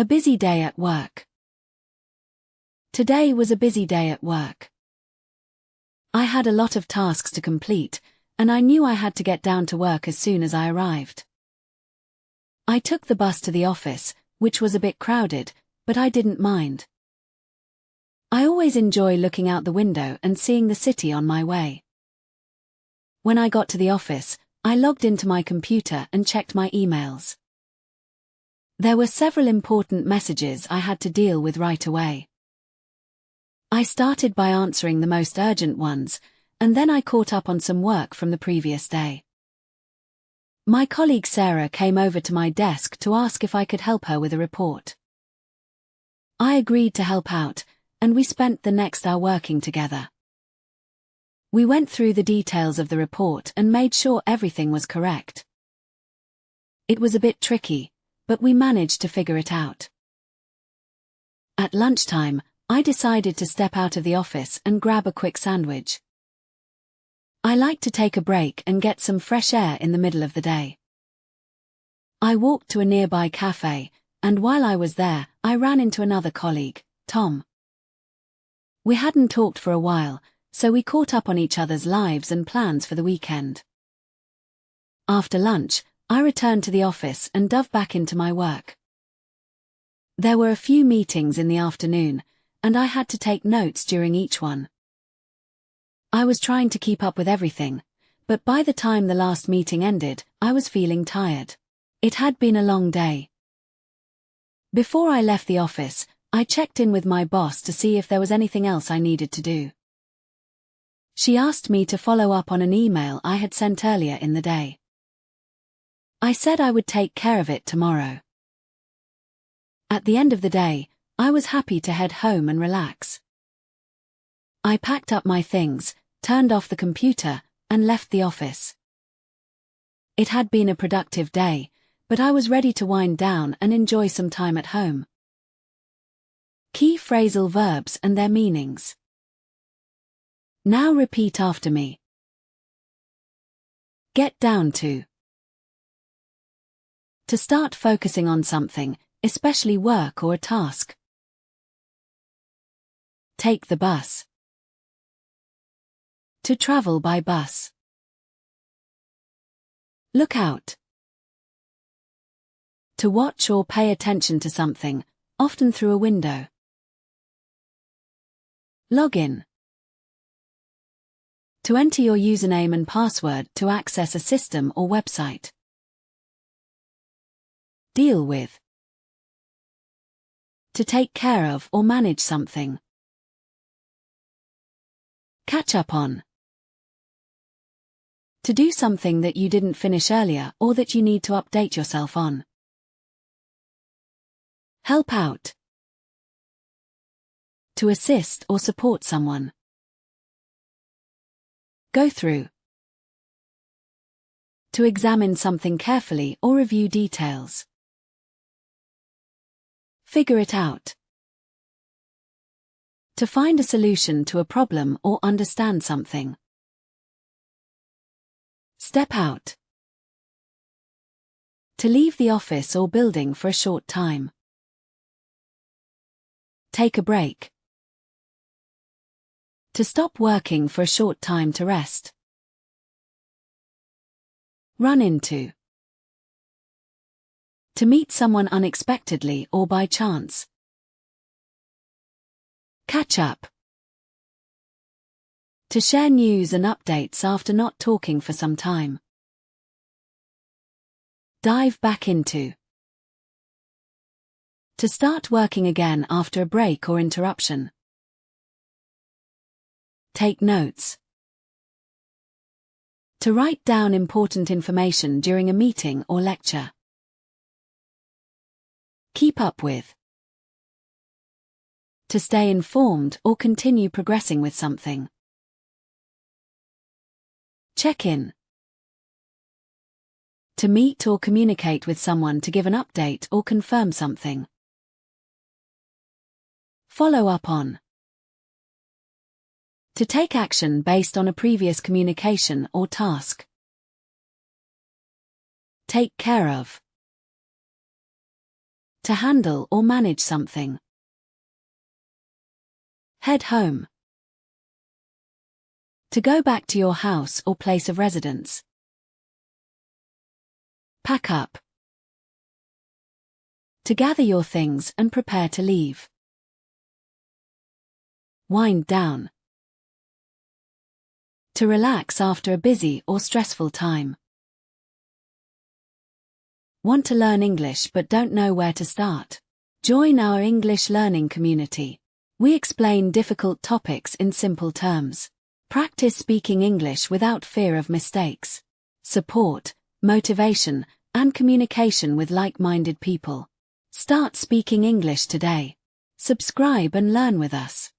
A busy day at work. Today was a busy day at work. I had a lot of tasks to complete, and I knew I had to get down to work as soon as I arrived. I took the bus to the office, which was a bit crowded, but I didn't mind. I always enjoy looking out the window and seeing the city on my way. When I got to the office, I logged into my computer and checked my emails. There were several important messages I had to deal with right away. I started by answering the most urgent ones, and then I caught up on some work from the previous day. My colleague Sarah came over to my desk to ask if I could help her with a report. I agreed to help out, and we spent the next hour working together. We went through the details of the report and made sure everything was correct. It was a bit tricky, but we managed to figure it out. At lunchtime, I decided to step out of the office and grab a quick sandwich. I like to take a break and get some fresh air in the middle of the day. I walked to a nearby cafe, and while I was there, I ran into another colleague, Tom. We hadn't talked for a while, so we caught up on each other's lives and plans for the weekend. After lunch, I returned to the office and dove back into my work. There were a few meetings in the afternoon, and I had to take notes during each one. I was trying to keep up with everything, but by the time the last meeting ended, I was feeling tired. It had been a long day. Before I left the office, I checked in with my boss to see if there was anything else I needed to do. She asked me to follow up on an email I had sent earlier in the day. I said I would take care of it tomorrow. At the end of the day, I was happy to head home and relax. I packed up my things, turned off the computer, and left the office. It had been a productive day, but I was ready to wind down and enjoy some time at home. Key phrasal verbs and their meanings. Now repeat after me. Get down to. To start focusing on something, especially work or a task. Take the bus. To travel by bus. Look out. To watch or pay attention to something, often through a window. Log in. To enter your username and password to access a system or website. Deal with. To take care of or manage something. Catch up on. To do something that you didn't finish earlier or that you need to update yourself on. Help out. To assist or support someone. Go through. To examine something carefully or review details. Figure it out. To find a solution to a problem or understand something. Step out. To leave the office or building for a short time. Take a break. To stop working for a short time to rest. Run into. To meet someone unexpectedly or by chance. Catch up. To share news and updates after not talking for some time. Dive back into. To start working again after a break or interruption. Take notes. To write down important information during a meeting or lecture. Keep up with. To stay informed or continue progressing with something. Check in. To meet or communicate with someone to give an update or confirm something. Follow up on. To take action based on a previous communication or task. Take care of. To handle or manage something. Head home. To go back to your house or place of residence. Pack up. To gather your things and prepare to leave. Wind down. To relax after a busy or stressful time. Want to learn English but don't know where to start? Join our English learning community. We explain difficult topics in simple terms. Practice speaking English without fear of mistakes. Support, motivation, and communication with like-minded people. Start speaking English today. Subscribe and learn with us.